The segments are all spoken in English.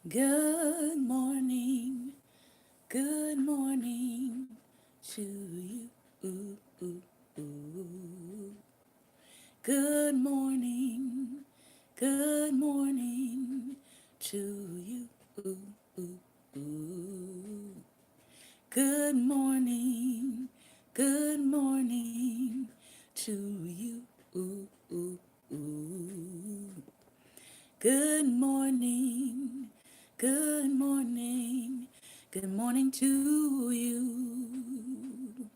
Good morning to you. Ooh, ooh, ooh. Good morning to you. Ooh, ooh, ooh. Good good morning to you. Ooh, ooh, ooh. Good morning, good morning, good morning to you.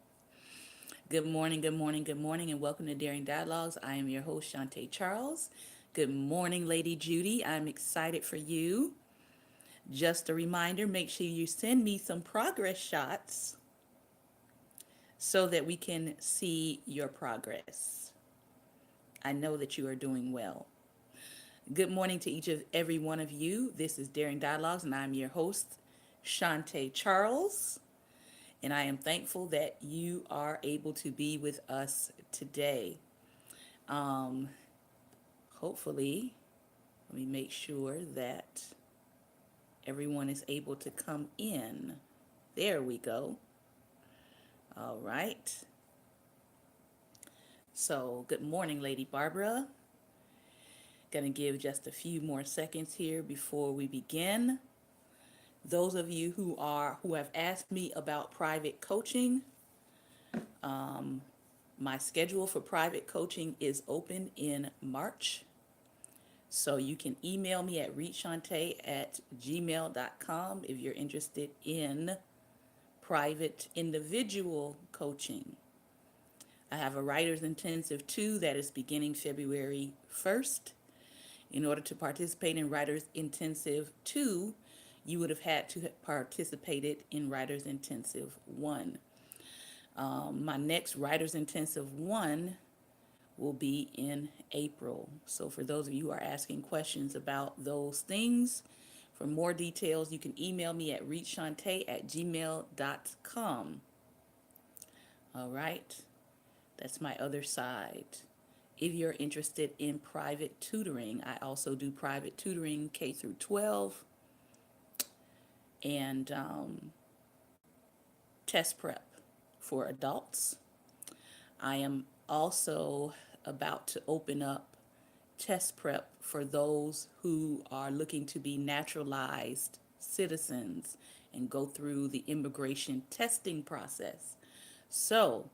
Good morning, and welcome to Daring Dialogues. I am your host, Shantae Charles. Good morning, Lady Judy. I'm excited for you. Just a reminder, make sure you send me some progress shots so that we can see your progress. I know that you are doing well. Good morning to each of every one of you. This is Daring Dialogues, and I'm your host, Shantae Charles. And I am thankful that you are able to be with us today. Um, Hopefully, let me make sure that everyone is able to come in. There we go. All right. So, good morning, Lady Barbara. Going to give just a few more seconds here before we begin. Those of you who have asked me about private coaching, my schedule for private coaching is open in March. So you can email me at reachante@gmail.com if you're interested in private individual coaching. I have a writer's intensive 2 that is beginning February 1st. In order to participate in writer's intensive 2, you would have had to have participated in writer's intensive 1. My next writer's intensive 1 will be in April. So for those of you who are asking questions about those things, for more details, you can email me at reachshante@gmail.com. All right, that's my other side. If you're interested in private tutoring, I also do private tutoring K through 12 and test prep for adults. I am also about to open up test prep for those who are looking to be naturalized citizens and go through the immigration testing process. So,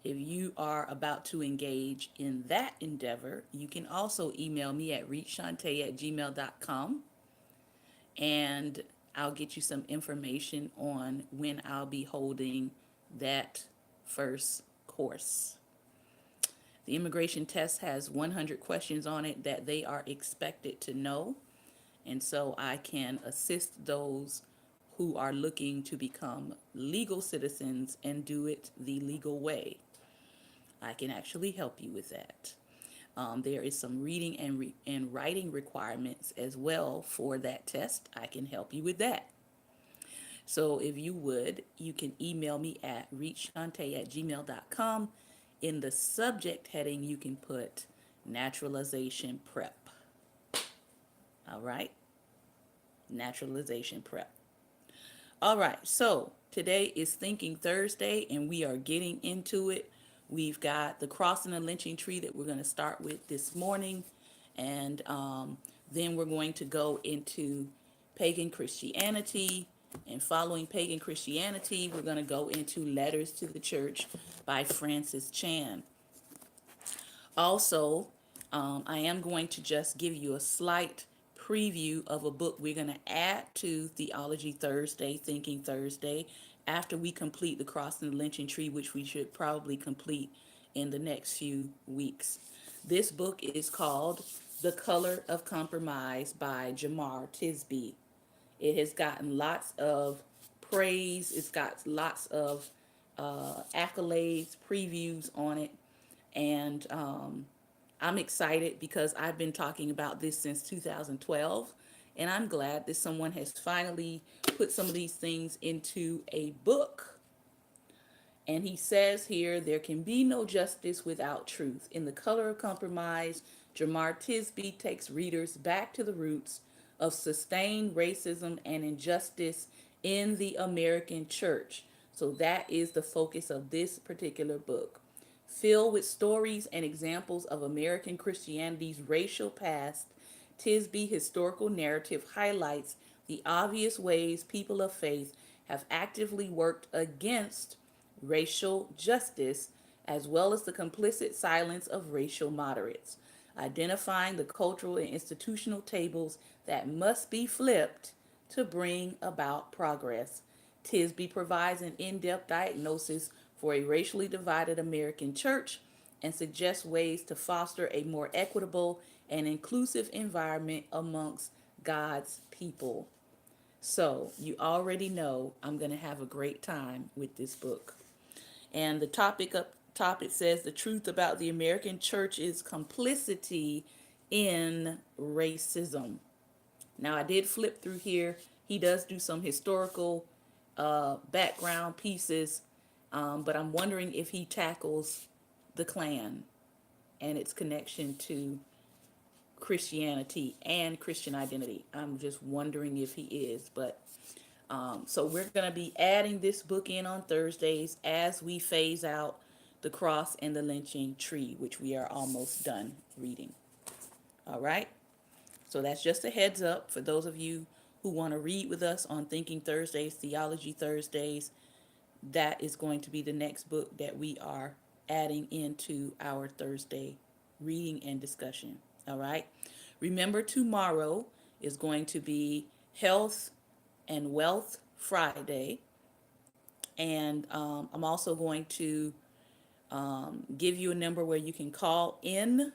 if you are about to engage in that endeavor, you can also email me at reachshante@gmail.com and I'll get you some information on when I'll be holding that first course. The immigration test has 100 questions on it that they are expected to know, and so I can assist those who are looking to become legal citizens and do it the legal way. I can actually help you with that. There is some reading and writing requirements as well for that test. I can help you with that. So if you would, you can email me at reachshante@gmail.com. In the subject heading, you can put naturalization prep. All right? Naturalization prep. All right, so today is Thinking Thursday, and we are getting into it. We've got the crossing the lynching tree that we're going to start with this morning, and then we're going to go into pagan Christianity. And following pagan Christianity, we're going to go into Letters to the Church by Francis Chan. Also, I am going to just give you a slight preview of a book we're going to add to Theology Thursday, Thinking Thursday, after we complete the Crossing the Lynching Tree, which we should probably complete in the next few weeks. This book is called The Color of Compromise by Jemar Tisby. It has gotten lots of praise. It's got lots of accolades, previews on it. And I'm excited because I've been talking about this since 2012. And I'm glad that someone has finally put some of these things into a book. And he says here, there can be no justice without truth. In The Color of Compromise, Jemar Tisby takes readers back to the roots of sustained racism and injustice in the American church. So that is the focus of this particular book. Filled with stories and examples of American Christianity's racial past, Tisby's historical narrative highlights the obvious ways people of faith have actively worked against racial justice, as well as the complicit silence of racial moderates, identifying the cultural and institutional tables that must be flipped to bring about progress. Tisby provides an in depth diagnosis for a racially divided American church and suggests ways to foster a more equitable and inclusive environment amongst God's people. So, you already know I'm going to have a great time with this book. And the topic up top it says the truth about the American church's complicity in racism. Now I did flip through here. He does do some historical background pieces, but I'm wondering if he tackles the Klan and its connection to Christianity and Christian identity. I'm just wondering if he is, but so we're going to be adding this book in on Thursdays as we phase out The Cross and the Lynching Tree, which we are almost done reading. All right. So that's just a heads up for those of you who want to read with us on Thinking Thursdays, Theology Thursdays. That is going to be the next book that we are adding into our Thursday reading and discussion. All right. Remember, tomorrow is going to be Health and Wealth Friday. And I'm also going to give you a number where you can call in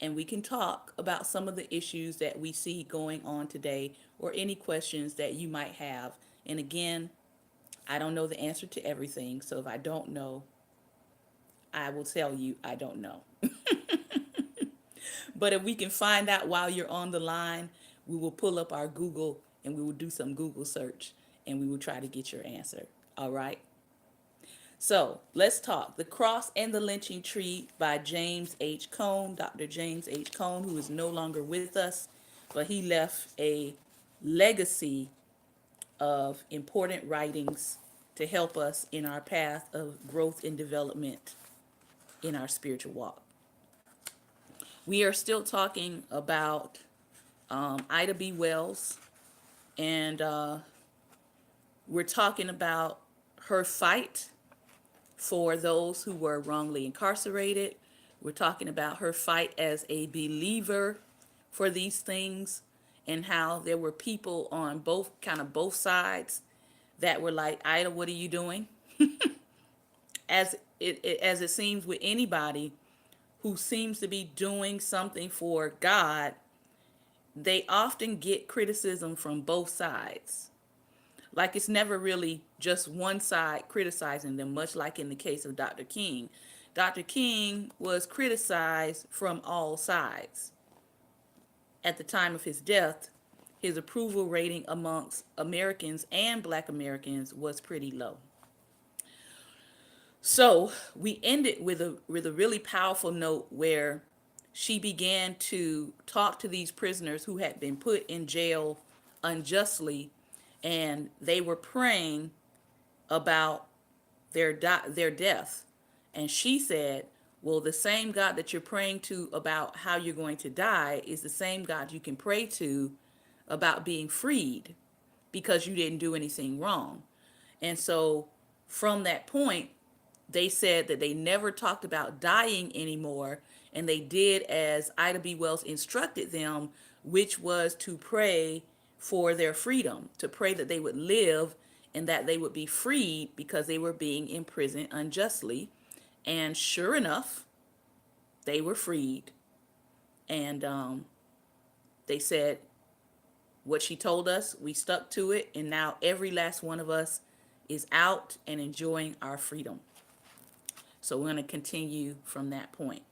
and we can talk about some of the issues that we see going on today or any questions that you might have. And again, I don't know the answer to everything. So if I don't know, I will tell you I don't know. But if we can find out while you're on the line, we will pull up our Google and we will do some Google search and we will try to get your answer. All right. So let's talk. The Cross and the Lynching Tree by James H. Cone, Dr. James H. Cone, who is no longer with us, but he left a legacy of important writings to help us in our path of growth and development in our spiritual walk. We are still talking about Ida B. Wells, and we're talking about her fight for those who were wrongly incarcerated. We're talking about her fight as a believer for these things and how there were people on both sides that were like, Ida, what are you doing? As it seems with anybody who seems to be doing something for God, they often get criticism from both sides. Like it's never really just one side criticizing them, much like in the case of Dr. King. Dr. King was criticized from all sides. At the time of his death, his approval rating amongst Americans and Black Americans was pretty low. So we ended with a really powerful note where she began to talk to these prisoners who had been put in jail unjustly, and they were praying about their death. And she said, well, the same God that you're praying to about how you're going to die is the same God you can pray to about being freed because you didn't do anything wrong. And so from that point, they said that they never talked about dying anymore, and they did as Ida B. Wells instructed them, which was to pray for their freedom, to pray that they would live and that they would be freed because they were being imprisoned unjustly. And sure enough, they were freed. And they said what she told us, we stuck to it, and now every last one of us is out and enjoying our freedom. So we're going to continue from that point.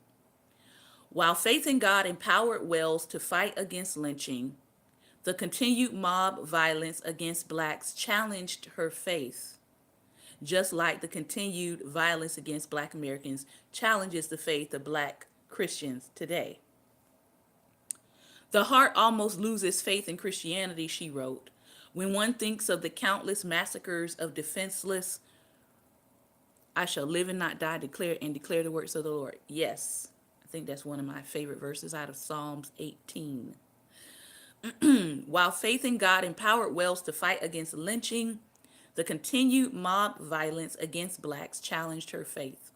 While faith in God empowered Wells to fight against lynching, the continued mob violence against blacks challenged her faith, just like the continued violence against Black Americans challenges the faith of Black Christians today. The heart almost loses faith in Christianity, she wrote, when one thinks of the countless massacres of defenseless, I shall live and not die, declare the works of the Lord. Yes, I think that's one of my favorite verses out of Psalms 18. While faith in God empowered Wells to fight against lynching, the continued mob violence against blacks challenged her faith.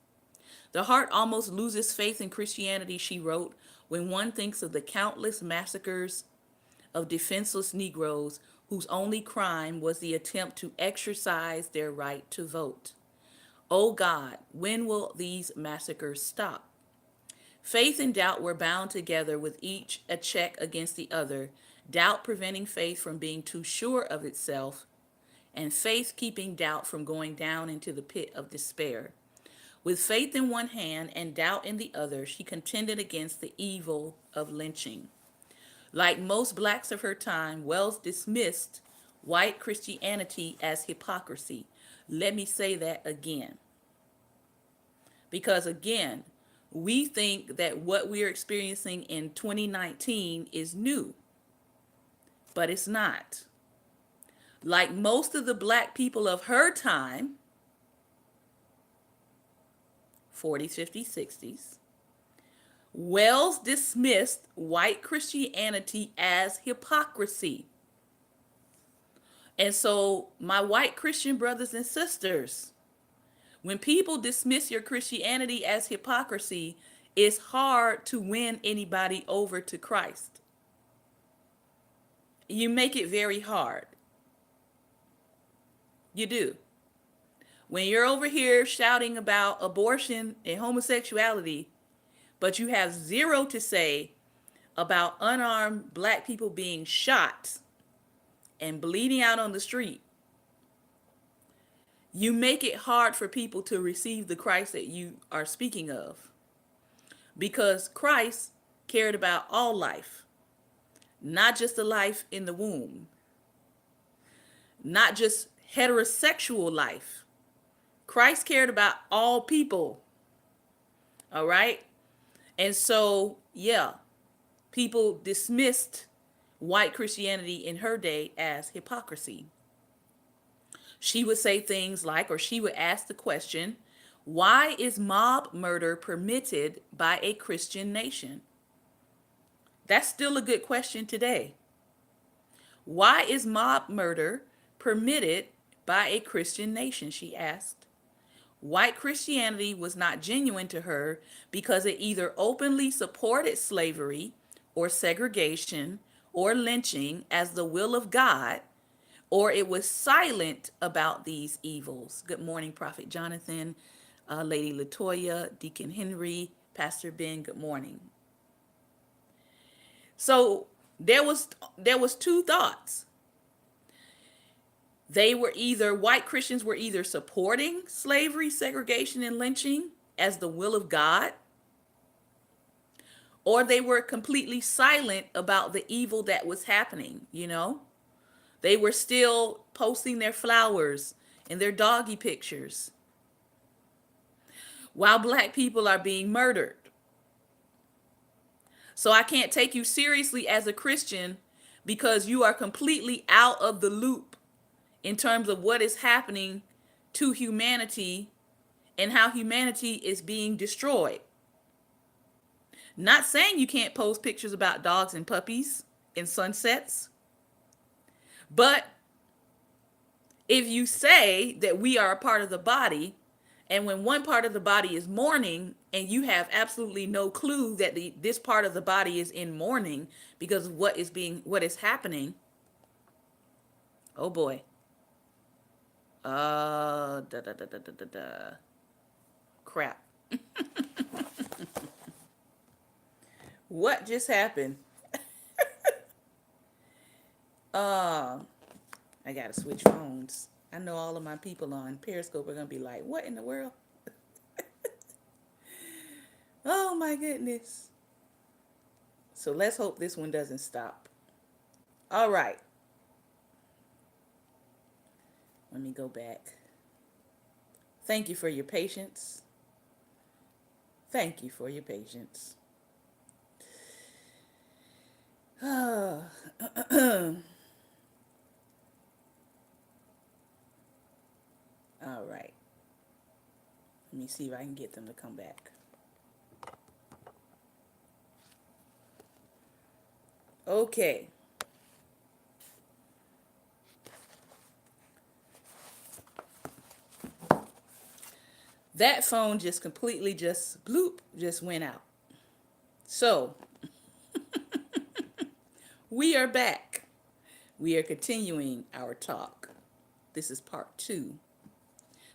The heart almost loses faith in Christianity, she wrote, when one thinks of the countless massacres of defenseless Negroes whose only crime was the attempt to exercise their right to vote. Oh God, when will these massacres stop? Faith and doubt were bound together, with each a check against the other, doubt preventing faith from being too sure of itself, and faith keeping doubt from going down into the pit of despair. With faith in one hand and doubt in the other, she contended against the evil of lynching. Like most blacks of her time, Wells dismissed white Christianity as hypocrisy. Let me say that again. Because again, we think that what we're experiencing in 2019 is new, but it's not. Like most of the black people of her time, 40s, 50s, 60s, Wells dismissed white Christianity as hypocrisy. And so, my white Christian brothers and sisters, when people dismiss your Christianity as hypocrisy, it's hard to win anybody over to Christ. You make it very hard. You do. When you're over here shouting about abortion and homosexuality, but you have zero to say about unarmed black people being shot and bleeding out on the street, you make it hard for people to receive the Christ that you are speaking of. Because Christ cared about all life, not just the life in the womb, not just heterosexual life. Christ cared about all people. All right? And so, yeah, people dismissed white Christianity in her day as hypocrisy. She would say things like, or she would ask the question, why is mob murder permitted by a Christian nation? That's still a good question today. Why is mob murder permitted by a Christian nation? She asked. White Christianity was not genuine to her because it either openly supported slavery or segregation or lynching as the will of God, or it was silent about these evils. Good morning, Prophet Jonathan, Lady Latoya, Deacon Henry, Pastor Ben, good morning. So there was two thoughts. White Christians were either supporting slavery, segregation, and lynching as the will of God, or they were completely silent about the evil that was happening, you know? They were still posting their flowers and their doggy pictures while black people are being murdered. So I can't take you seriously as a Christian because you are completely out of the loop in terms of what is happening to humanity and how humanity is being destroyed. Not saying you can't post pictures about dogs and puppies and sunsets, but if you say that we are a part of the body, and when one part of the body is mourning and you have absolutely no clue that this part of the body is in mourning because of what is happening, oh boy. Crap. What just happened? I gotta switch phones. I know all of my people on Periscope are gonna be like, what in the world? Oh my goodness. So let's hope this one doesn't stop. All right. Let me go back. Thank you for your patience. Thank you for your patience. All right. Let me see if I can get them to come back. Okay. That phone just completely just bloop, just went out. So we are back. We are continuing our talk. This is part 2.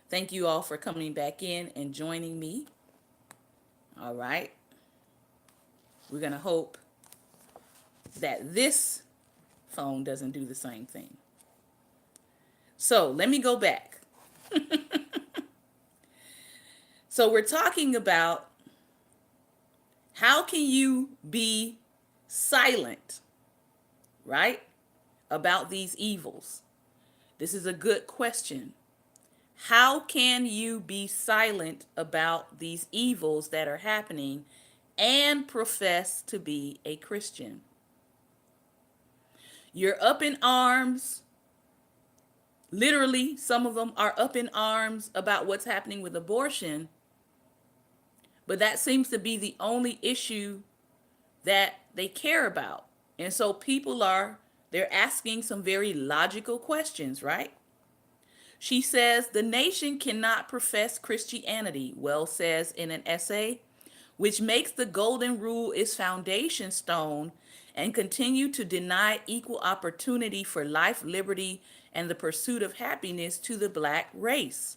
Thank you all for coming back in and joining me. All right. We're going to hope that this phone doesn't do the same thing. So let me go back. So we're talking about how can you be silent, right, about these evils? This is a good question. How can you be silent about these evils that are happening and profess to be a Christian? You're up in arms. Literally, some of them are up in arms about what's happening with abortion. But that seems to be the only issue that they care about. And so they're asking some very logical questions, right? She says the nation cannot profess Christianity, Wells says in an essay, which makes the golden rule its foundation stone and continue to deny equal opportunity for life, liberty, and the pursuit of happiness to the black race.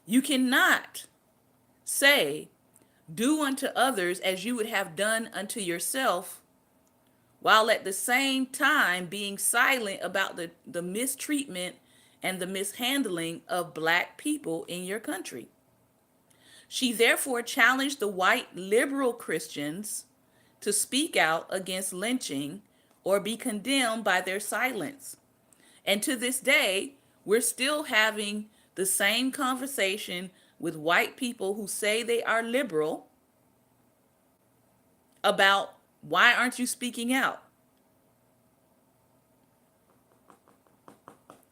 You cannot say, do unto others as you would have done unto yourself, while at the same time being silent about the mistreatment and the mishandling of black people in your country. She therefore challenged the white liberal Christians to speak out against lynching or be condemned by their silence. And to this day, we're still having the same conversation with white people who say they are liberal about why aren't you speaking out?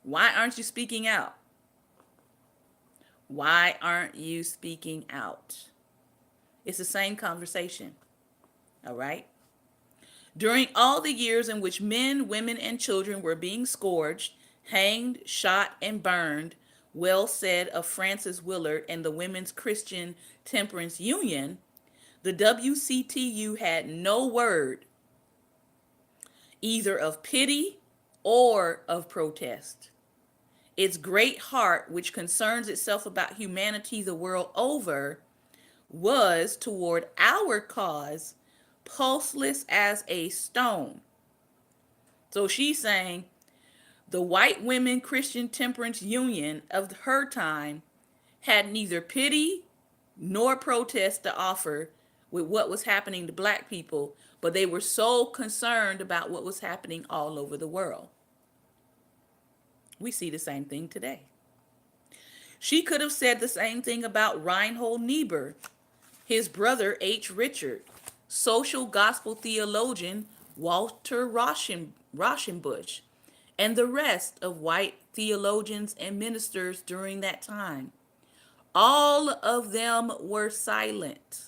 Why aren't you speaking out? Why aren't you speaking out? It's the same conversation. All right? During all the years in which men, women, and children were being scourged, hanged, shot, and burned, Wells said of Frances Willard and the Women's Christian Temperance Union, the WCTU had no word either of pity or of protest. Its great heart, which concerns itself about humanity the world over, was toward our cause pulseless as a stone. So she's saying the white women Christian Temperance Union of her time had neither pity nor protest to offer with what was happening to black people, but they were so concerned about what was happening all over the world. We see the same thing today. She could have said the same thing about Reinhold Niebuhr, his brother H. Richard, social gospel theologian Walter Rauschenbusch, and the rest of white theologians and ministers during that time. All of them were silent,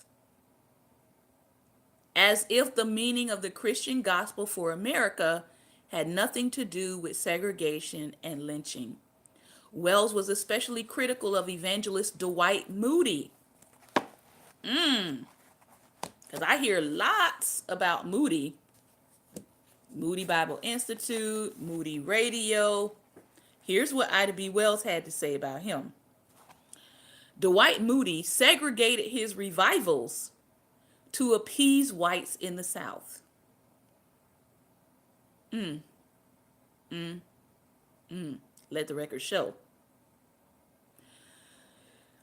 as if the meaning of the Christian gospel for America had nothing to do with segregation and lynching. Wells was especially critical of evangelist Dwight Moody. Because I hear lots about Moody. Moody Bible Institute, Moody Radio. Here's what Ida B. Wells had to say about him. Dwight Moody segregated his revivals to appease whites in the South. Let the record show.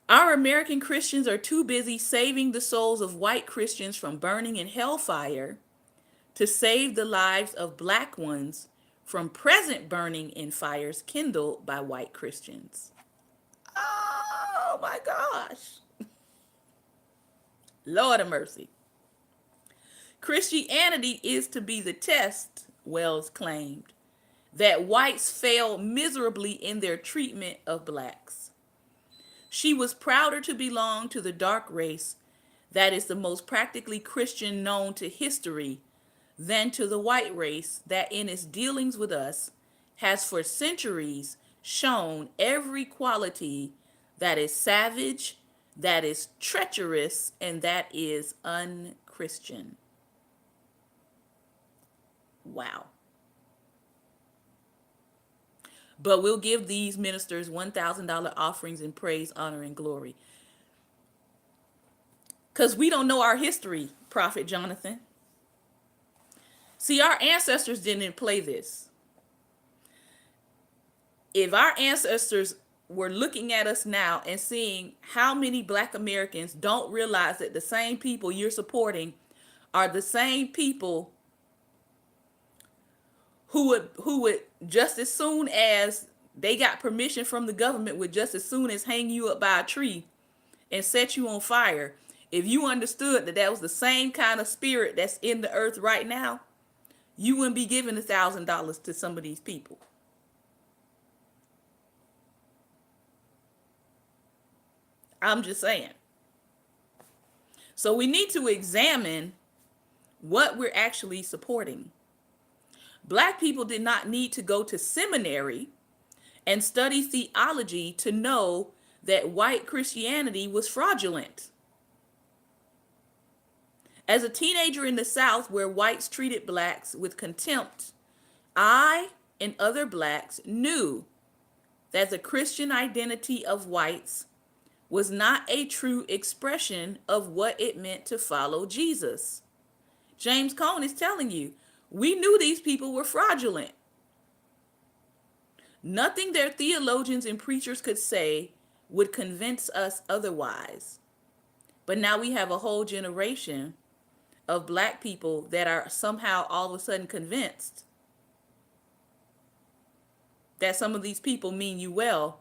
Our American Christians are too busy saving the souls of white Christians from burning in hellfire to save the lives of black ones from present burning in fires kindled by white Christians. Oh my gosh. Lord of mercy. Christianity is to be the test, Wells claimed, that whites failed miserably in their treatment of blacks. She was prouder to belong to the dark race that is the most practically Christian known to history than to the white race that in its dealings with us has for centuries shown every quality that is savage, that is treacherous, and that is unchristian. Wow. But we'll give these ministers $1,000 offerings in praise, honor, and glory. Because we don't know our history, Prophet Jonathan. See, our ancestors didn't play this. If our ancestors were looking at us now and seeing how many Black Americans don't realize that the same people you're supporting are the same people who would just as soon as they got permission from the government would just as soon as hang you up by a tree and set you on fire. If you understood that that was the same kind of spirit that's in the earth right now, you wouldn't be giving $1,000 to some of these people. I'm just saying. So we need to examine what we're actually supporting. Black people did not need to go to seminary and study theology to know that white Christianity was fraudulent. As a teenager in the South, where whites treated blacks with contempt, I and other blacks knew that the Christian identity of whites was not a true expression of what it meant to follow Jesus. James Cone is telling you, we knew these people were fraudulent. Nothing their theologians and preachers could say would convince us otherwise. But now we have a whole generation of Black people that are somehow all of a sudden convinced that some of these people mean you well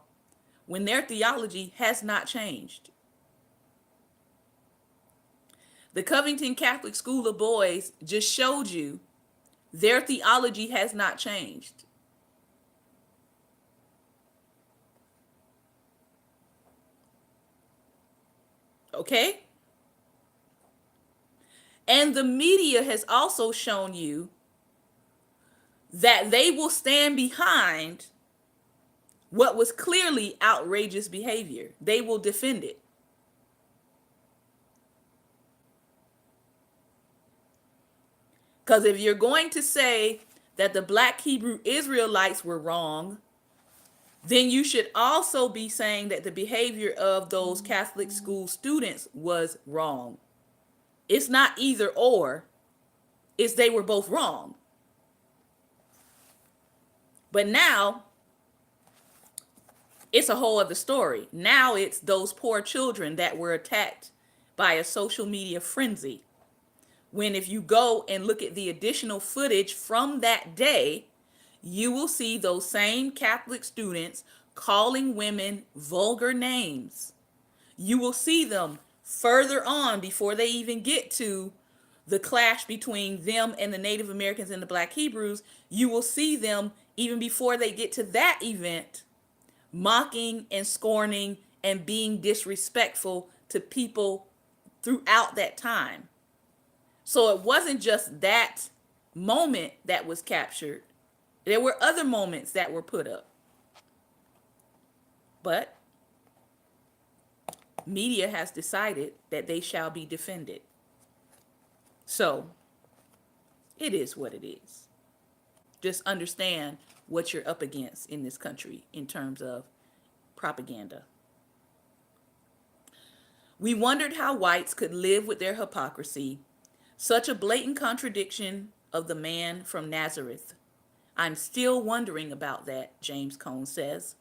when their theology has not changed. The Covington Catholic School of Boys just showed you their theology has not changed. Okay? And the media has also shown you that they will stand behind what was clearly outrageous behavior. They will defend it. Because if you're going to say that the Black Hebrew Israelites were wrong, then you should also be saying that the behavior of those Catholic school students was wrong. It's not either or, it's they were both wrong. But now, it's a whole other story. Now it's those poor children that were attacked by a social media frenzy. When if you go and look at the additional footage from that day, you will see those same Catholic students calling women vulgar names. You will see them further on before they even get to the clash between them and the Native Americans and the Black Hebrews. You will see them even before they get to that event mocking and scorning and being disrespectful to people throughout that time. So it wasn't just that moment that was captured. There were other moments that were put up. But media has decided that they shall be defended. So it is what it is. Just understand what you're up against in this country in terms of propaganda. We wondered how whites could live with their hypocrisy, such a blatant contradiction of the man from Nazareth. I'm still wondering about that, James Cone says.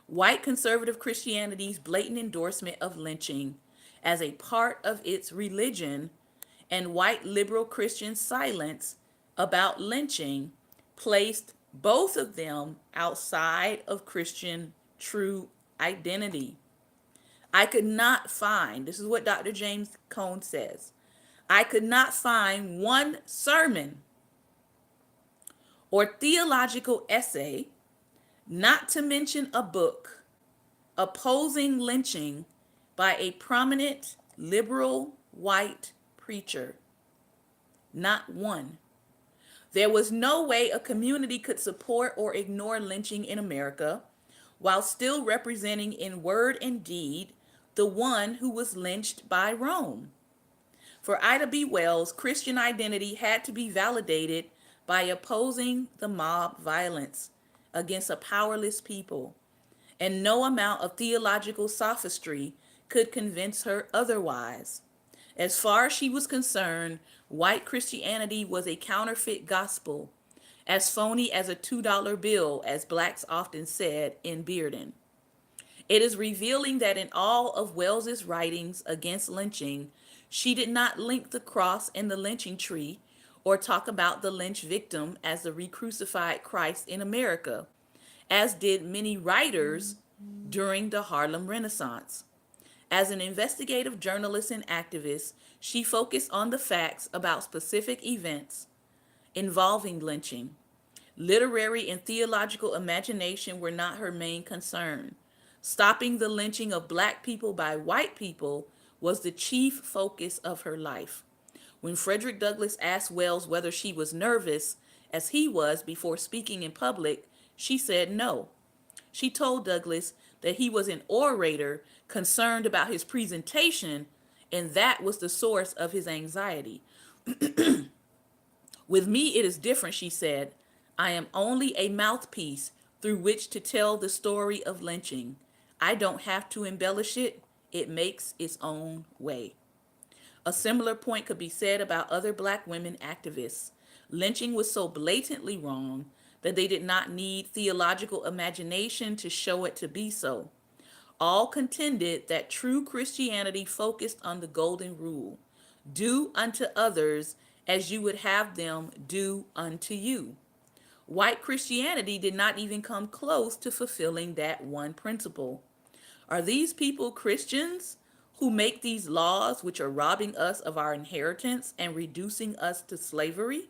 White conservative Christianity's blatant endorsement of lynching as a part of its religion and white liberal Christian silence about lynching placed both of them outside of Christian true identity. I could not find, this is what Dr. James Cone says, I could not find one sermon or theological essay, not to mention a book, opposing lynching by a prominent liberal white preacher. Not one. There was no way a community could support or ignore lynching in America while still representing in word and deed the one who was lynched by Rome. For Ida B. Wells, Christian identity had to be validated by opposing the mob violence against a powerless people, and no amount of theological sophistry could convince her otherwise. As far as she was concerned, white Christianity was a counterfeit gospel, as phony as a $2 bill, as blacks often said in Bearden. It is revealing that in all of Wells's writings against lynching, she did not link the cross and the lynching tree or talk about the lynch victim as the re-crucified Christ in America, as did many writers during the Harlem Renaissance. As an investigative journalist and activist, she focused on the facts about specific events involving lynching. Literary and theological imagination were not her main concern. Stopping the lynching of black people by white people was the chief focus of her life. When Frederick Douglass asked Wells whether she was nervous, as he was before speaking in public, she said no. She told Douglass that he was an orator concerned about his presentation, and that was the source of his anxiety. With me, it is different, she said. I am only a mouthpiece through which to tell the story of lynching. I don't have to embellish it. It makes its own way. A similar point could be said about other black women activists. Lynching was so blatantly wrong that they did not need theological imagination to show it to be so. All contended that true Christianity focused on the golden rule: do unto others as you would have them do unto you. White Christianity did not even come close to fulfilling that one principle. Are these people Christians who make these laws which are robbing us of our inheritance and reducing us to slavery?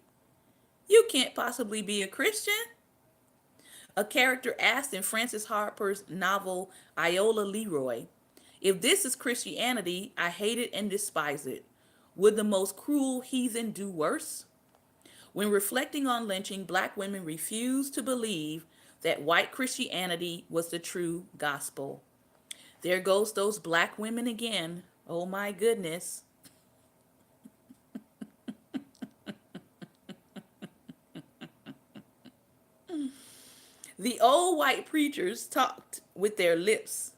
You can't possibly be a Christian. A character asked in Frances Harper's novel Iola Leroy, if this is Christianity, I hate it and despise it. Would the most cruel heathen do worse? When reflecting on lynching, black women refused to believe that white Christianity was the true gospel. There goes those black women again. Oh my goodness. The old white preachers talked with their lips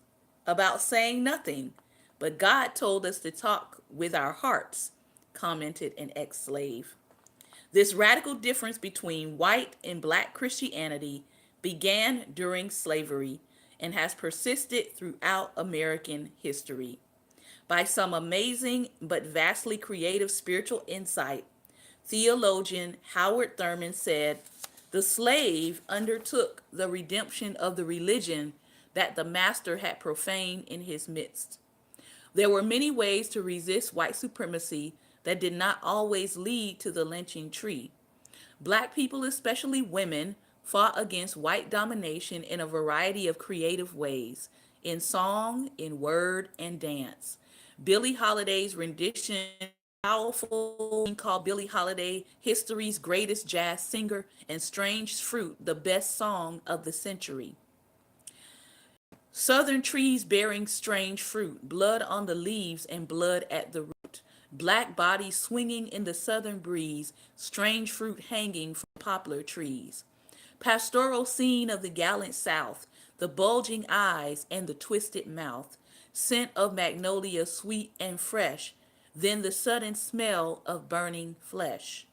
about saying nothing, but God told us to talk with our hearts, commented an ex-slave. This radical difference between white and black Christianity began during slavery and has persisted throughout American history. By some amazing but vastly creative spiritual insight, theologian Howard Thurman said, the slave undertook the redemption of the religion that the master had profaned in his midst. There were many ways to resist white supremacy that did not always lead to the lynching tree. Black people, especially women, fought against white domination in a variety of creative ways, in song, in word, and dance. Billie Holiday's rendition, powerful, called Billie Holiday history's greatest jazz singer, and Strange Fruit, the best song of the century. Southern trees bearing strange fruit, blood on the leaves and blood at the root. Black bodies swinging in the southern breeze, strange fruit hanging from poplar trees. Pastoral scene of the gallant South, the bulging eyes and the twisted mouth, scent of magnolia sweet and fresh, then the sudden smell of burning flesh.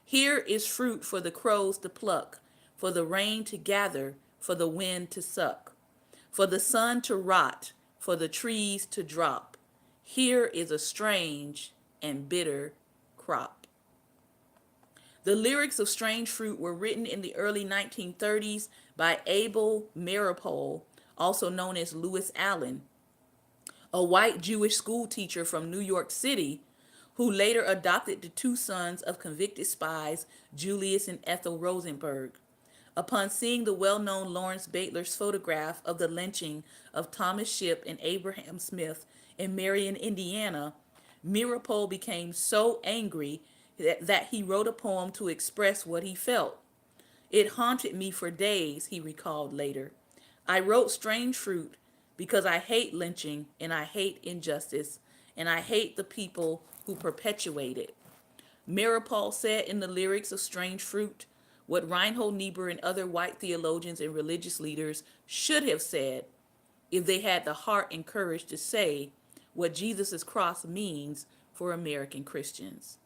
Here is fruit for the crows to pluck, for the rain to gather, for the wind to suck, for the sun to rot, for the trees to drop. Here is a strange and bitter crop. The lyrics of Strange Fruit were written in the early 1930s by Abel Meeropol, also known as Lewis Allen, a white Jewish school teacher from New York City who later adopted the two sons of convicted spies, Julius and Ethel Rosenberg. Upon seeing the well-known Lawrence Baitler's photograph of the lynching of Thomas Shipp and Abraham Smith in Marion, Indiana, Meeropol became so angry that he wrote a poem to express what he felt. It haunted me for days, he recalled later. I wrote Strange Fruit because I hate lynching and I hate injustice and I hate the people who perpetuate it. Meeropol said in the lyrics of Strange Fruit what Reinhold Niebuhr and other white theologians and religious leaders should have said if they had the heart and courage to say what Jesus' cross means for American Christians.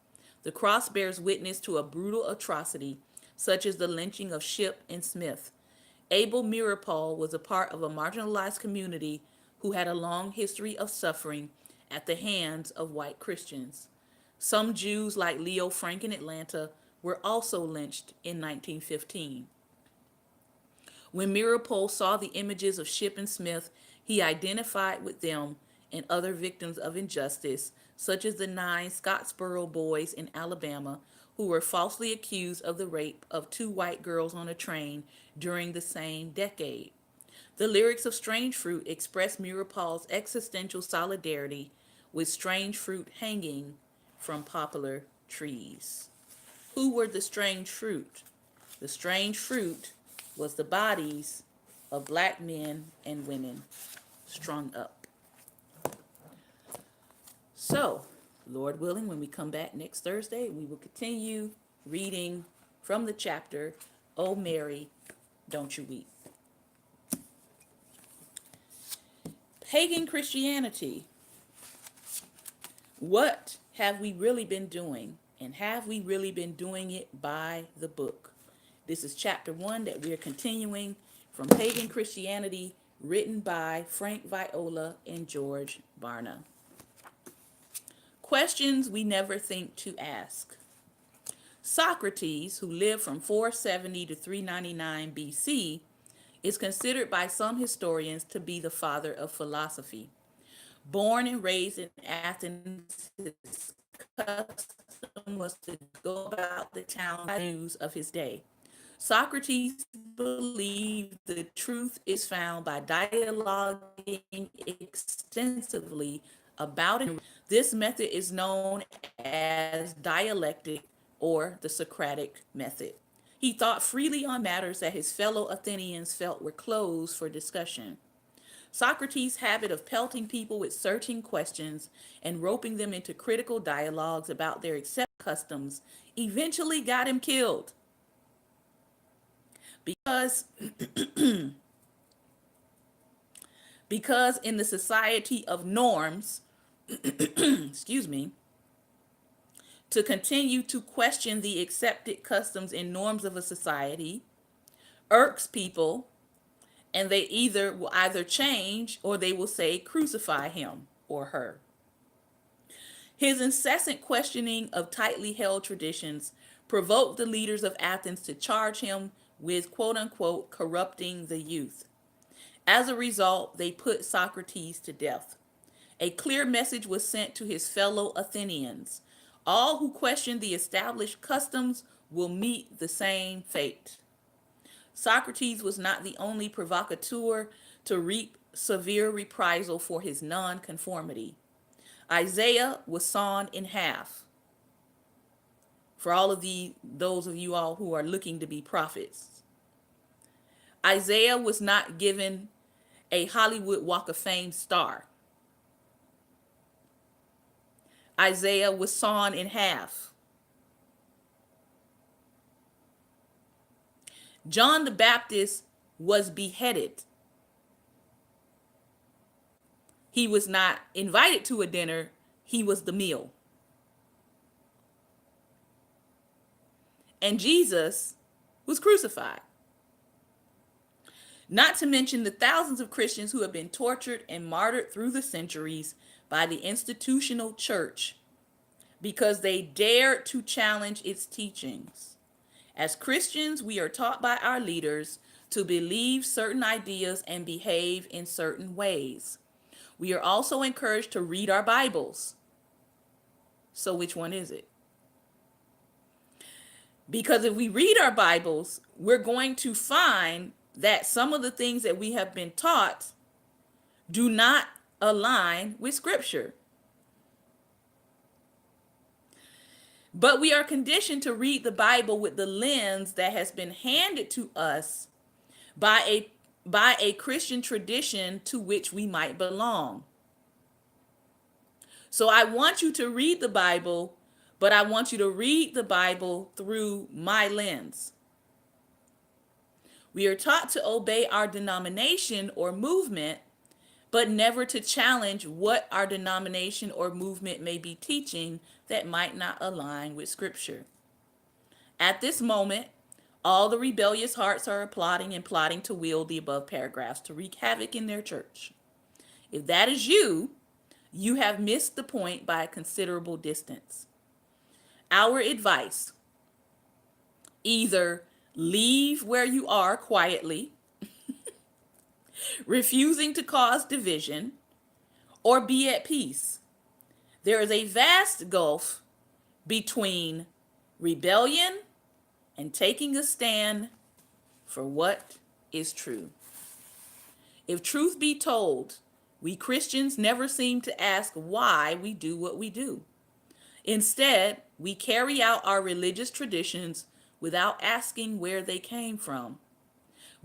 The cross bears witness to a brutal atrocity such as the lynching of Shipp and Smith. Abel Meeropol was a part of a marginalized community who had a long history of suffering at the hands of white Christians. Some Jews, like Leo Frank in Atlanta, were also lynched in 1915. When Meeropol saw the images of Shipp and Smith, he identified with them and other victims of injustice, such as the 9 Scottsboro boys in Alabama who were falsely accused of the rape of 2 white girls on a train during the same decade. The lyrics of Strange Fruit express Meeropol's existential solidarity with strange fruit hanging from poplar trees. Who were the strange fruit? The strange fruit was the bodies of black men and women strung up. So, Lord willing, when we come back next Thursday, we will continue reading from the chapter, O Mary, Don't You Weep. Pagan Christianity. What have we really been doing? And have we really been doing it by the book? This is chapter 1 that we are continuing from Pagan Christianity, written by Frank Viola and George Barna. Questions we never think to ask. Socrates, who lived from 470 to 399 BC, is considered by some historians to be the father of philosophy. Born and raised in Athens, his custom was to go about the town news of his day. Socrates believed the truth is found by dialoguing extensively about it. This method is known as dialectic or the Socratic method. He thought freely on matters that his fellow Athenians felt were closed for discussion. Socrates' habit of pelting people with searching questions and roping them into critical dialogues about their accepted customs eventually got him killed. Because in the society of norms, excuse me, to continue to question the accepted customs and norms of a society irks people, and they will either change or they will say crucify him or her. His incessant questioning of tightly held traditions provoked the leaders of Athens to charge him with quote unquote corrupting the youth. As a result, they put Socrates to death. A clear message was sent to his fellow Athenians. All who question the established customs will meet the same fate. Socrates was not the only provocateur to reap severe reprisal for his nonconformity. Isaiah was sawn in half. For all of those of you all who are looking to be prophets, Isaiah was not given a Hollywood Walk of Fame star. Isaiah was sawn in half. John the Baptist was beheaded. He was not invited to a dinner, he was the meal. And Jesus was crucified. Not to mention the thousands of Christians who have been tortured and martyred through the centuries by the institutional church because they dared to challenge its teachings. As Christians, we are taught by our leaders to believe certain ideas and behave in certain ways. We are also encouraged to read our Bibles. So which one is it? Because if we read our Bibles, we're going to find that some of the things that we have been taught do not align with Scripture. But we are conditioned to read the Bible with the lens that has been handed to us by a Christian tradition to which we might belong. So I want you to read the Bible, but I want you to read the Bible through my lens. We are taught to obey our denomination or movement, but never to challenge what our denomination or movement may be teaching that might not align with Scripture. At this moment, all the rebellious hearts are plotting to wield the above paragraphs to wreak havoc in their church. If that is you, you have missed the point by a considerable distance. Our advice: either leave where you are quietly, refusing to cause division, or be at peace. There is a vast gulf between rebellion and taking a stand for what is true. If truth be told, we Christians never seem to ask why we do what we do. Instead, we carry out our religious traditions without asking where they came from.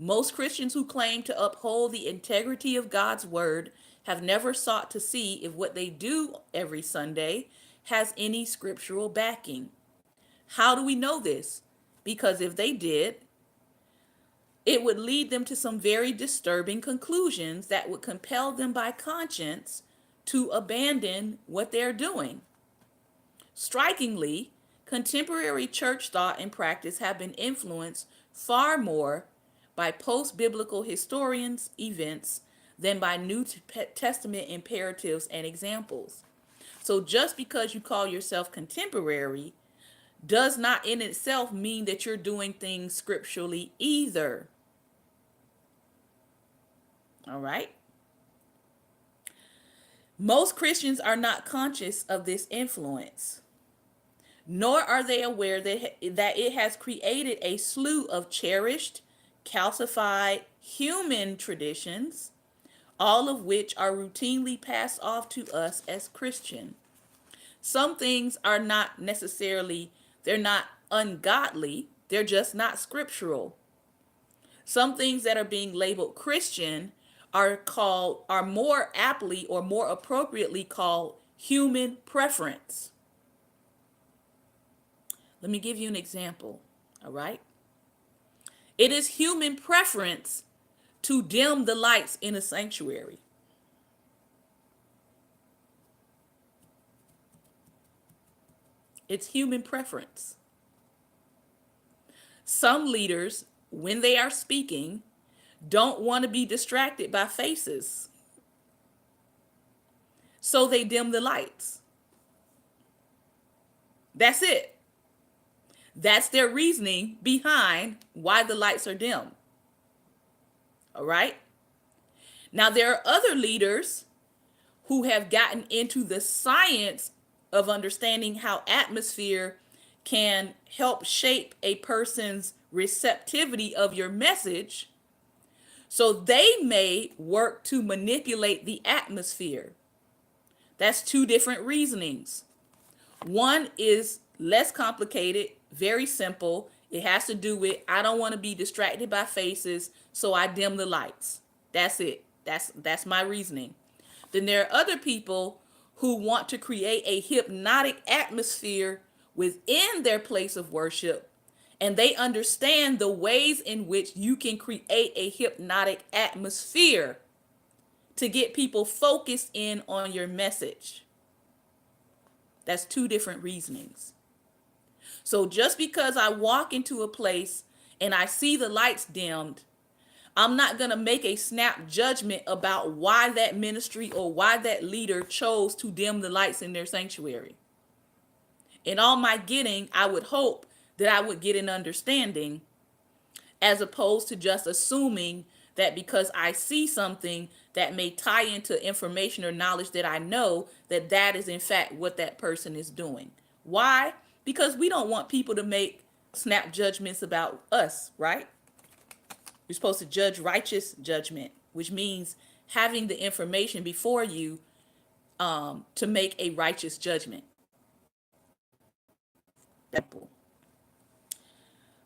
Most Christians who claim to uphold the integrity of God's word have never sought to see if what they do every Sunday has any scriptural backing. How do we know this? Because if they did, it would lead them to some very disturbing conclusions that would compel them by conscience to abandon what they're doing. Strikingly, contemporary church thought and practice have been influenced far more by post-biblical historians' events than by New Testament imperatives and examples. So just because you call yourself contemporary does not in itself mean that you're doing things scripturally either. All right? Most Christians are not conscious of this influence, nor are they aware that it has created a slew of cherished, calcified human traditions, all of which are routinely passed off to us as Christian. Some things are not necessarily, they're not ungodly, they're just not scriptural. Some things that are being labeled Christian are more aptly or more appropriately called human preference. Let me give you an example, all right? It is human preference to dim the lights in a sanctuary. It's human preference. Some leaders, when they are speaking, don't want to be distracted by faces, so they dim the lights. That's it. That's their reasoning behind why the lights are dim. All right? Now, there are other leaders who have gotten into the science of understanding how atmosphere can help shape a person's receptivity of your message. So they may work to manipulate the atmosphere. That's two different reasonings. One is less complicated, very simple. It has to do with, I don't want to be distracted by faces, so I dim the lights. That's it. That's my reasoning. Then there are other people who want to create a hypnotic atmosphere within their place of worship, and they understand the ways in which you can create a hypnotic atmosphere to get people focused in on your message. That's two different reasonings. So just because I walk into a place and I see the lights dimmed, I'm not going to make a snap judgment about why that ministry or why that leader chose to dim the lights in their sanctuary. In all my getting, I would hope that I would get an understanding, as opposed to just assuming that because I see something that may tie into information or knowledge that I know, that that is in fact what that person is doing. Why? Because we don't want people to make snap judgments about us, right? You're supposed to judge righteous judgment, which means having the information before you to make a righteous judgment.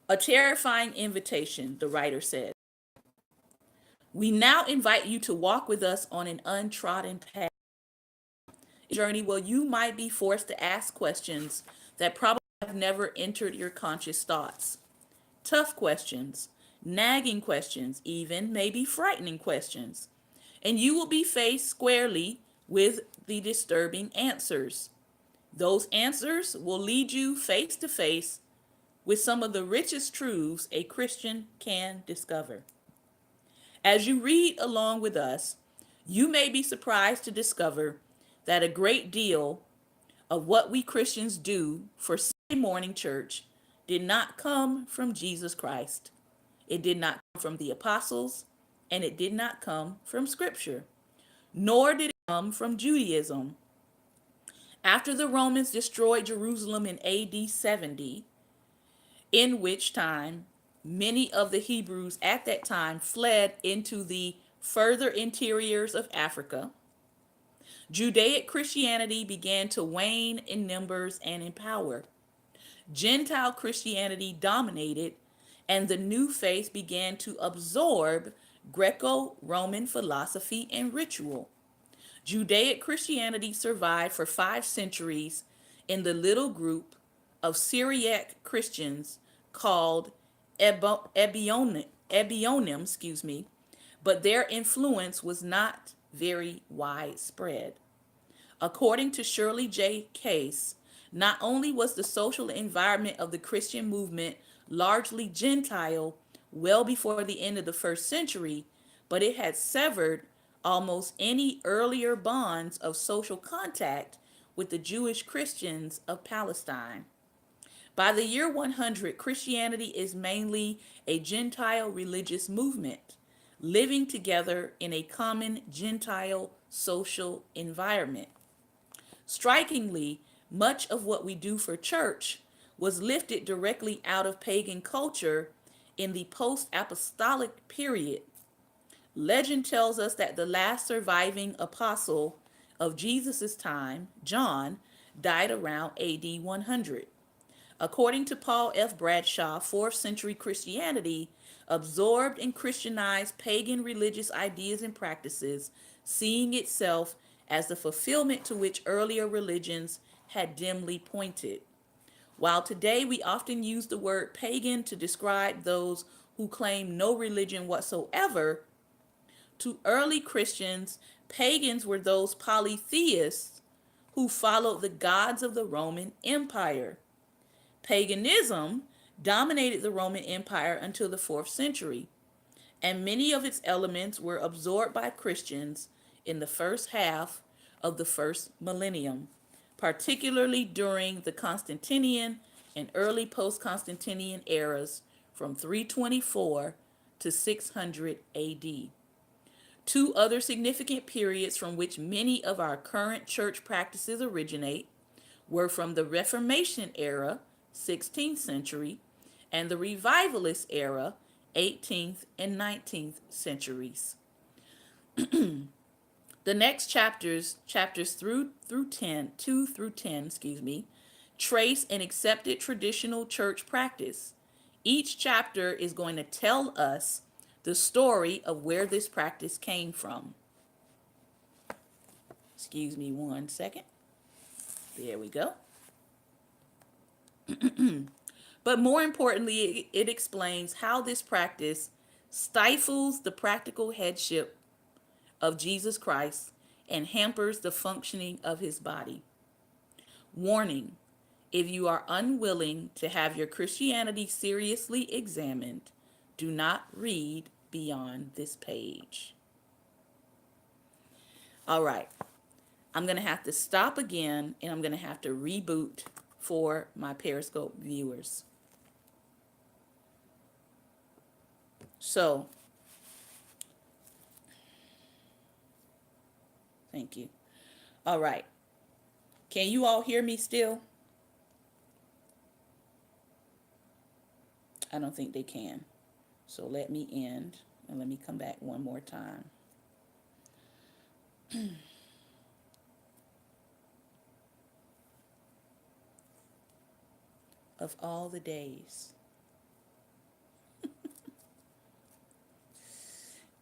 A terrifying invitation, the writer said. We now invite you to walk with us on an untrodden path, a journey where you might be forced to ask questions that probably have never entered your conscious thoughts. Tough questions, nagging questions, even maybe frightening questions. And you will be faced squarely with the disturbing answers. Those answers will lead you face to face with some of the richest truths a Christian can discover. As you read along with us, you may be surprised to discover that a great deal of what we Christians do for Sunday morning church did not come from Jesus Christ. It did not come from the apostles, and it did not come from Scripture, nor did it come from Judaism. After the Romans destroyed Jerusalem in AD 70, in which time many of the Hebrews at that time fled into the further interiors of Africa, Judaic Christianity began to wane in numbers and in power. Gentile Christianity dominated, and the new faith began to absorb Greco-Roman philosophy and ritual. Judaic Christianity survived for 5 centuries in the little group of Syriac Christians called Ebionim, but their influence was not very widespread. According to Shirley J. Case, not only was the social environment of the Christian movement largely Gentile well before the end of the first century, but it had severed almost any earlier bonds of social contact with the Jewish Christians of Palestine. By the year 100, Christianity is mainly a Gentile religious movement, living together in a common Gentile social environment. Strikingly, much of what we do for church was lifted directly out of pagan culture in the post-apostolic period. Legend tells us that the last surviving apostle of Jesus' time, John, died around AD 100. According to Paul F. Bradshaw, 4th century Christianity absorbed and Christianized pagan religious ideas and practices, seeing itself as the fulfillment to which earlier religions had dimly pointed. While today we often use the word pagan to describe those who claim no religion whatsoever, to early Christians, pagans were those polytheists who followed the gods of the Roman Empire. Paganism dominated the Roman Empire until the 4th century, and many of its elements were absorbed by Christians in the first half of the first millennium, particularly during the Constantinian and early post-Constantinian eras from 324 to 600 AD. 2 other significant periods from which many of our current church practices originate were from the Reformation era, 16th century, and the Revivalist era, 18th and 19th centuries. The next chapters 2 through 10, trace an accepted traditional church practice. Each chapter is going to tell us the story of where this practice came from. Excuse me one second. There we go. But more importantly, it explains how this practice stifles the practical headship of Jesus Christ and hampers the functioning of his body. Warning: if you are unwilling to have your Christianity seriously examined, do not read beyond this page. All right, I'm going to have to stop again, and I'm going to have to reboot for my Periscope viewers. So, Thank you. All right. Can you all hear me still? I don't think they can. So let me end and let me come back one more time. Of all the days,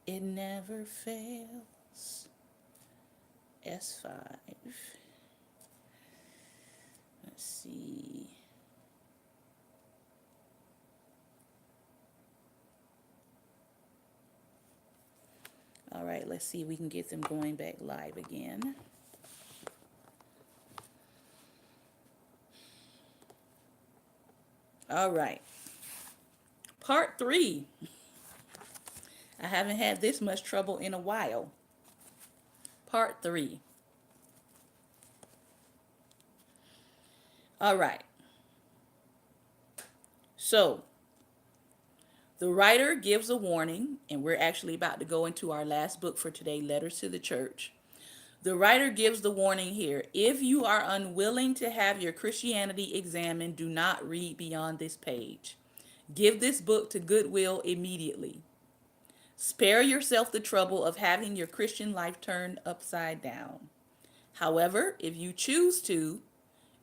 it never fails. S5. Let's see. All right, let's see if we can get them going back live again. All right. Part 3. I haven't had this much trouble in a while. Part 3. All right. So, the writer gives a warning, and we're actually about to go into our last book for today, Letters to the Church. The writer gives the warning here. If you are unwilling to have your Christianity examined, do not read beyond this page. Give this book to Goodwill immediately. Spare yourself the trouble of having your Christian life turned upside down. However, if you choose to,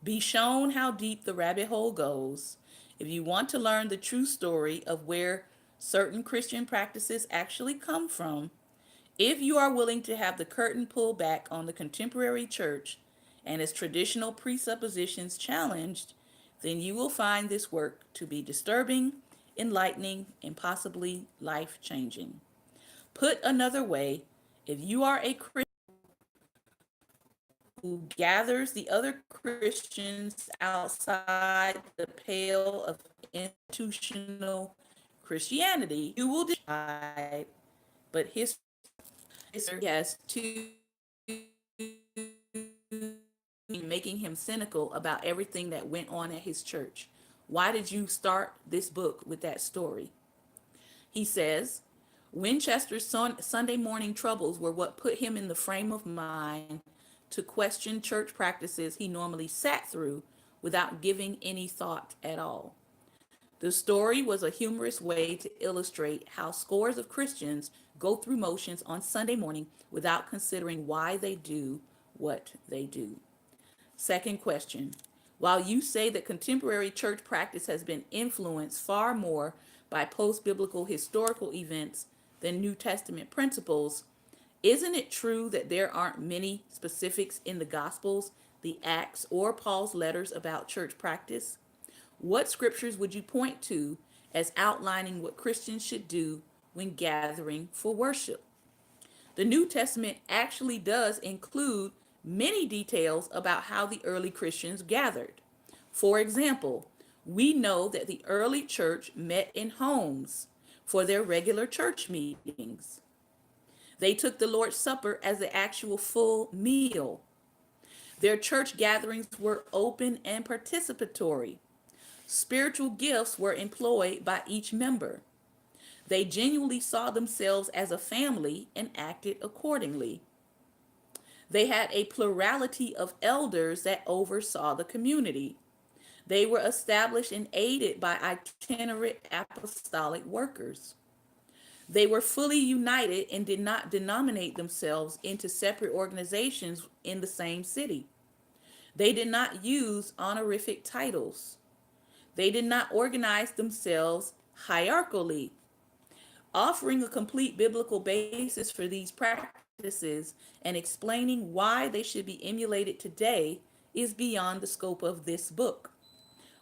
be shown how deep the rabbit hole goes. If you want to learn the true story of where certain Christian practices actually come from, if you are willing to have the curtain pulled back on the contemporary church and its traditional presuppositions challenged, then you will find this work to be disturbing, enlightening, and possibly life-changing. Put another way, if you are a Christian who gathers the other Christians outside the pale of institutional Christianity, you will decide, but history has to making him cynical about everything that went on at his church. Why did you start this book with that story? He says, Winchester's Sunday morning troubles were what put him in the frame of mind to question church practices he normally sat through without giving any thought at all. The story was a humorous way to illustrate how scores of Christians go through motions on Sunday morning without considering why they do what they do. Second question. While you say that contemporary church practice has been influenced far more by post-biblical historical events than New Testament principles, isn't it true that there aren't many specifics in the Gospels, the Acts, or Paul's letters about church practice? What scriptures would you point to as outlining what Christians should do when gathering for worship? The New Testament actually does include many details about how the early Christians gathered. For example, we know that the early church met in homes for their regular church meetings. They took the Lord's Supper as the actual full meal. Their church gatherings were open and participatory. Spiritual gifts were employed by each member. They genuinely saw themselves as a family and acted accordingly. They had a plurality of elders that oversaw the community. They were established and aided by itinerant apostolic workers. They were fully united and did not denominate themselves into separate organizations in the same city. They did not use honorific titles. They did not organize themselves hierarchically. Offering a complete biblical basis for these practices and explaining why they should be emulated today is beyond the scope of this book.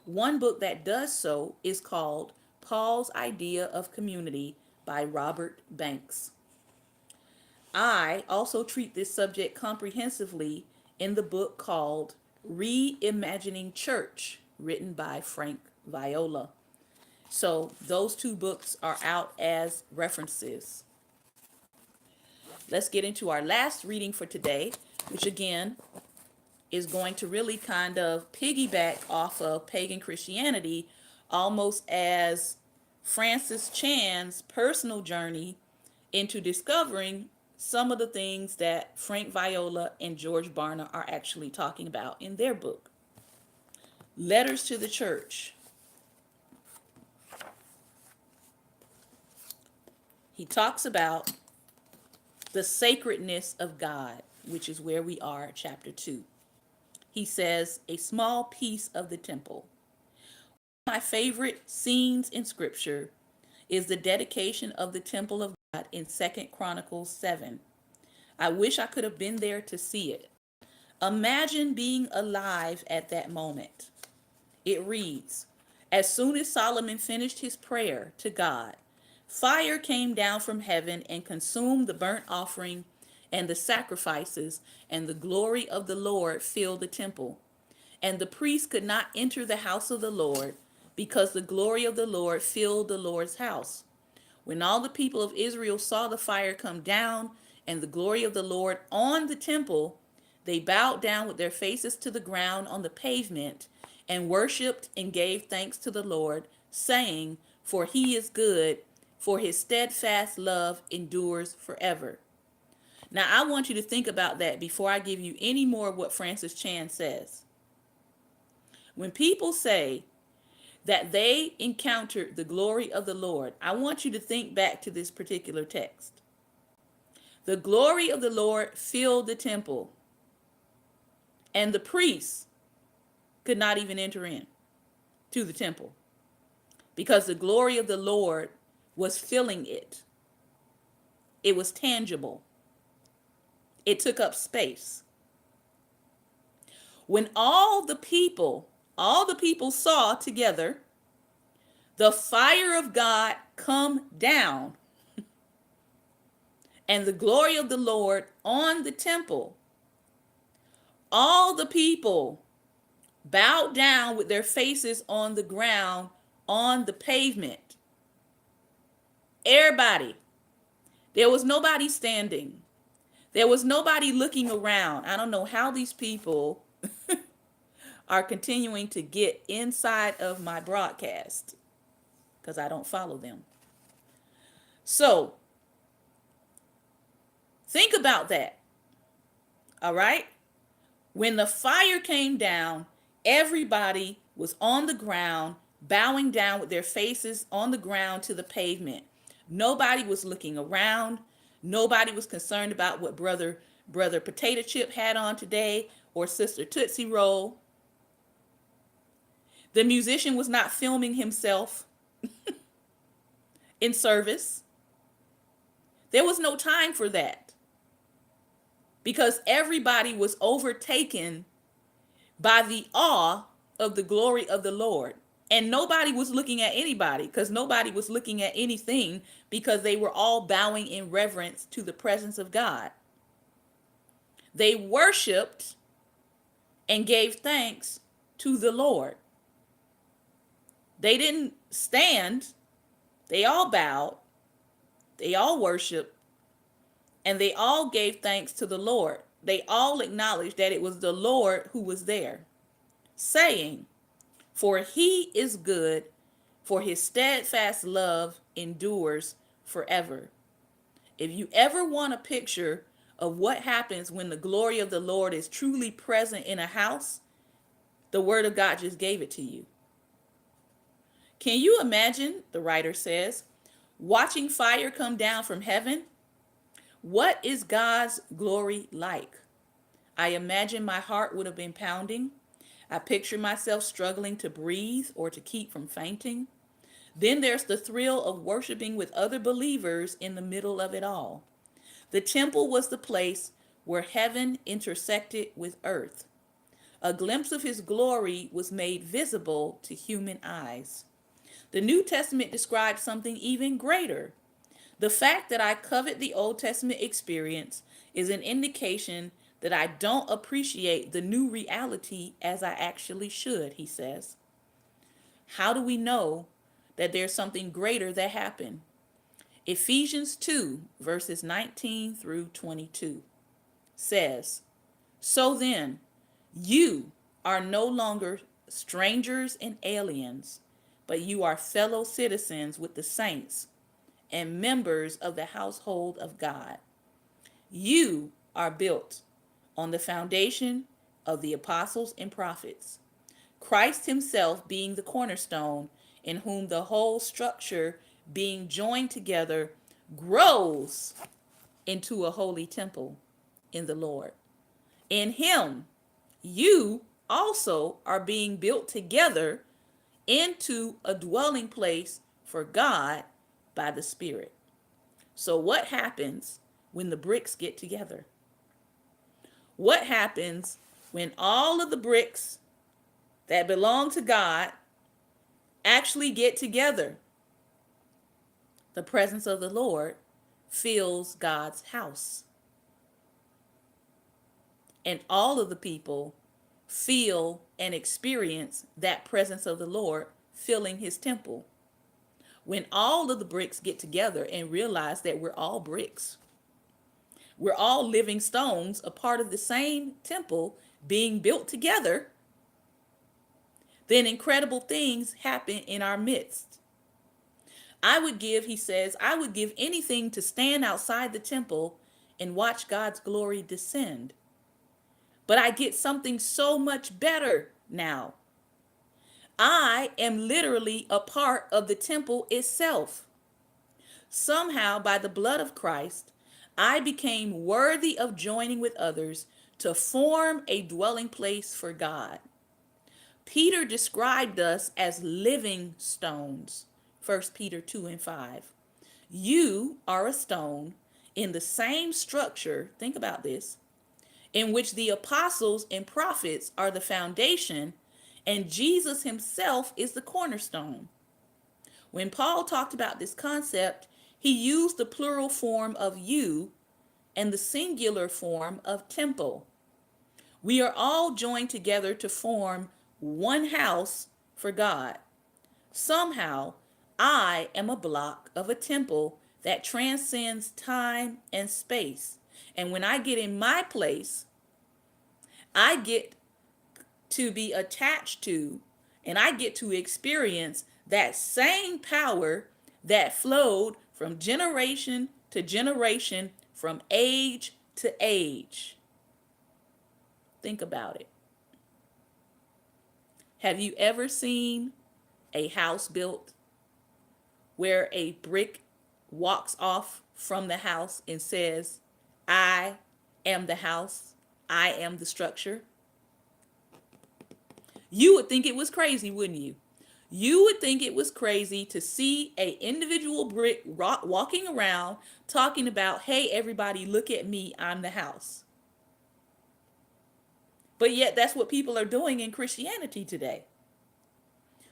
One book that does so is called Paul's Idea of Community by Robert Banks. I also treat this subject comprehensively in the book called Reimagining Church, written by Frank Viola. So those two books are out as references. Let's get into our last reading for today, which again is going to really kind of piggyback off of pagan Christianity, almost as Francis Chan's personal journey into discovering some of the things that Frank Viola and George Barna are actually talking about in their book, Letters to the Church. He talks about the sacredness of God, which is where we are, chapter 2. He says, a small piece of the temple. My favorite scenes in scripture is the dedication of the temple of God in 2 Chronicles 7. I wish I could have been there to see it. Imagine being alive at that moment. It reads, as soon as Solomon finished his prayer to God, fire came down from heaven and consumed the burnt offering and the sacrifices, and the glory of the Lord filled the temple. And the priest could not enter the house of the Lord, because the glory of the Lord filled the Lord's house. When all the people of Israel saw the fire come down and the glory of the Lord on the temple, they bowed down with their faces to the ground on the pavement and worshiped and gave thanks to the Lord, saying, for he is good, for his steadfast love endures forever. Now, I want you to think about that before I give you any more of what Francis Chan says. When people say that they encountered the glory of the Lord, I want you to think back to this particular text. The glory of the Lord filled the temple, and the priests could not even enter in to the temple because the glory of the Lord was filling it. It was tangible. It took up space. When all the people saw together the fire of God come down and the glory of the Lord on the temple, all the people bowed down with their faces on the ground on the pavement. Everybody. There was nobody standing. There was nobody looking around. I don't know how these people are continuing to get inside of my broadcast because I don't follow them. So, think about that. All right? When the fire came down, everybody was on the ground, bowing down with their faces on the ground to the pavement. Nobody was looking around. Nobody was concerned about what brother Potato Chip had on today or Sister Tootsie Roll. The musician was not filming himself in service. There was no time for that because everybody was overtaken by the awe of the glory of the Lord. And nobody was looking at anybody because nobody was looking at anything because they were all bowing in reverence to the presence of God. They worshiped and gave thanks to the Lord. They didn't stand. They all bowed. They all worshiped. And they all gave thanks to the Lord. They all acknowledged that it was the Lord who was there, saying, for he is good, for his steadfast love endures forever. If you ever want a picture of what happens when the glory of the Lord is truly present in a house, the word of God just gave it to you. Can you imagine, the writer says, watching fire come down from heaven? What is God's glory like? I imagine my heart would have been pounding. I picture myself struggling to breathe or to keep from fainting. Then there's the thrill of worshiping with other believers in the middle of it all. The temple was the place where heaven intersected with earth. A glimpse of his glory was made visible to human eyes. The New Testament describes something even greater. The fact that I covet the Old Testament experience is an indication that I don't appreciate the new reality as I actually should, he says. How do we know that there's something greater that happened? Ephesians 2, verses 19 through 22 says, so then, you are no longer strangers and aliens, but you are fellow citizens with the saints and members of the household of God, You are built on the foundation of the apostles and prophets, Christ himself being the cornerstone, in whom the whole structure being joined together grows into a holy temple in the Lord. In him, you also are being built together into a dwelling place for God by the Spirit. So, what happens when the bricks get together? What happens when all of the bricks that belong to God actually get together? The presence of the Lord fills God's house. And all of the people feel and experience that presence of the Lord filling his temple. When all of the bricks get together and realize that we're all bricks, we're all living stones, a part of the same temple being built together, then incredible things happen in our midst. He says, I would give anything to stand outside the temple and watch God's glory descend. But I get something so much better now. I am literally a part of the temple itself. Somehow, by the blood of Christ, I became worthy of joining with others to form a dwelling place for God. Peter described us as living stones, 1 Peter 2 and 5. You are a stone in the same structure, think about this, in which the apostles and prophets are the foundation, and Jesus himself is the cornerstone. When Paul talked about this concept, he used the plural form of you and the singular form of temple. We are all joined together to form one house for God. Somehow, I am a block of a temple that transcends time and space. And when I get in my place, I get to be attached to and I get to experience that same power that flowed from generation to generation, from age to age. Think about it. Have you ever seen a house built where a brick walks off from the house and says, I am the house, I am the structure? You would think it was crazy, wouldn't you? You would think it was crazy to see a individual brick walking around talking about, hey, everybody, look at me, I'm the house. But yet that's what people are doing in Christianity today.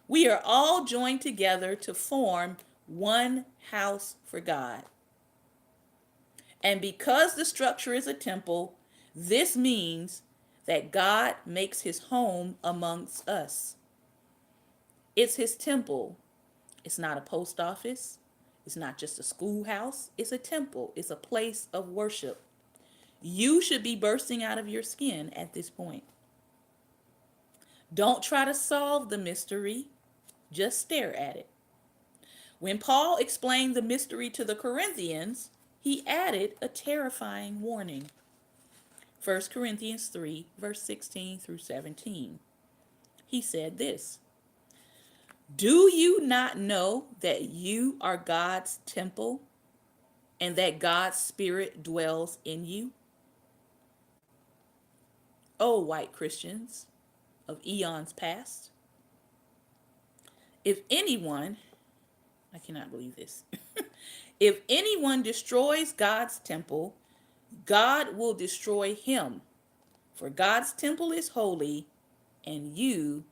We are all joined together to form one house for God. And because the structure is a temple, this means that God makes his home amongst us. It's his temple. It's not a post office. It's not just a schoolhouse. It's a temple. It's a place of worship. You should be bursting out of your skin at this point. Don't try to solve the mystery. Just stare at it. When Paul explained the mystery to the Corinthians, he added a terrifying warning. 1 Corinthians 3, verse 16 through 17. He said this, do you not know that you are God's temple and that God's Spirit dwells in you? Oh, white Christians of eons past. If anyone, I cannot believe this, if anyone destroys God's temple, God will destroy him. For God's temple is holy, and you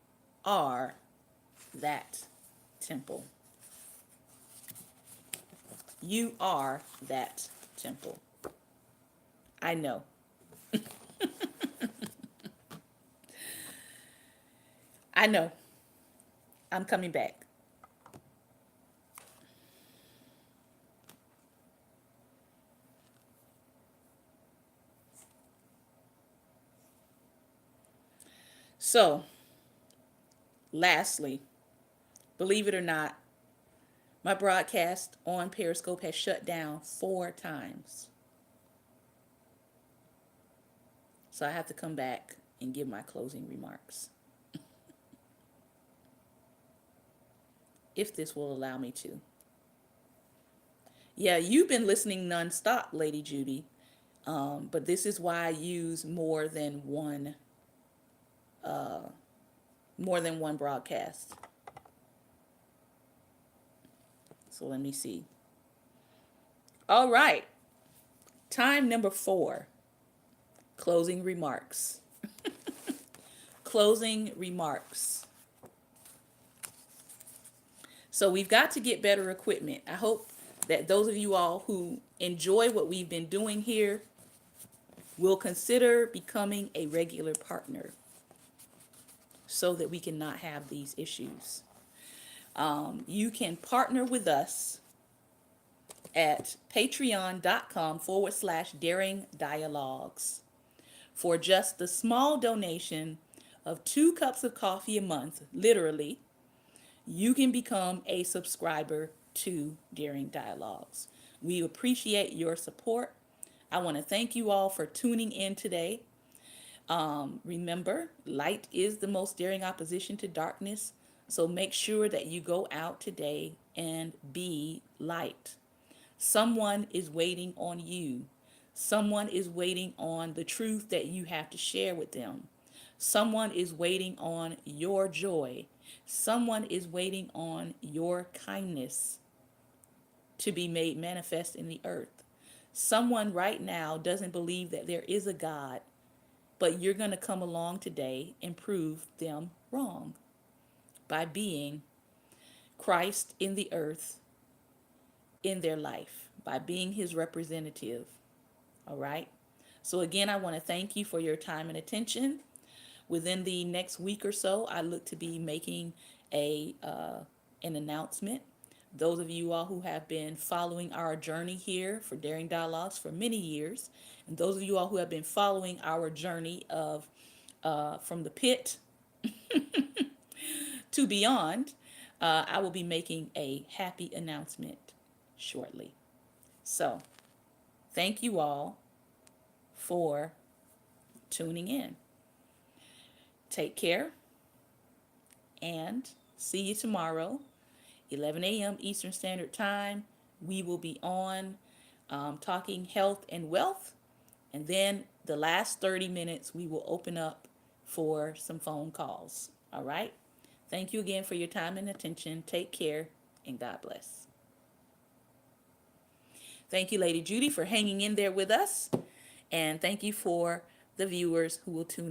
are that temple. You are that temple. I know. I know. I'm coming back. So, lastly, believe it or not, my broadcast on Periscope has shut down 4 times. So I have to come back and give my closing remarks, if this will allow me to. Yeah, you've been listening nonstop, Lady Judy. But this is why I use more than one broadcast. So let me see. All right. Time number 4. Closing remarks. Closing remarks. So we've got to get better equipment. I hope that those of you all who enjoy what we've been doing here will consider becoming a regular partner so that we can not have these issues. You can partner with us at patreon.com/daring dialogues. For just the small donation of 2 cups of coffee a month, literally, you can become a subscriber to Daring Dialogues. We appreciate your support. I want to thank you all for tuning in today. Remember, light is the most daring opposition to darkness. So make sure that you go out today and be light. Someone is waiting on you. Someone is waiting on the truth that you have to share with them. Someone is waiting on your joy. Someone is waiting on your kindness to be made manifest in the earth. Someone right now doesn't believe that there is a God, but you're going to come along today and prove them wrong by being Christ in the earth in their life, by being his representative. All right. So again, I want to thank you for your time and attention. Within the next week or so, I look to be making an announcement. Those of you all who have been following our journey here for Daring Dialogues for many years, and those of you all who have been following our journey of from the pit to beyond, I will be making a happy announcement shortly. So, thank you all for tuning in. Take care and see you tomorrow, 11 a.m. Eastern Standard Time. We will be on talking health and wealth. And then the last 30 minutes, we will open up for some phone calls. All right? Thank you again for your time and attention. Take care and God bless. Thank you, Lady Judy, for hanging in there with us. And thank you for the viewers who will tune in.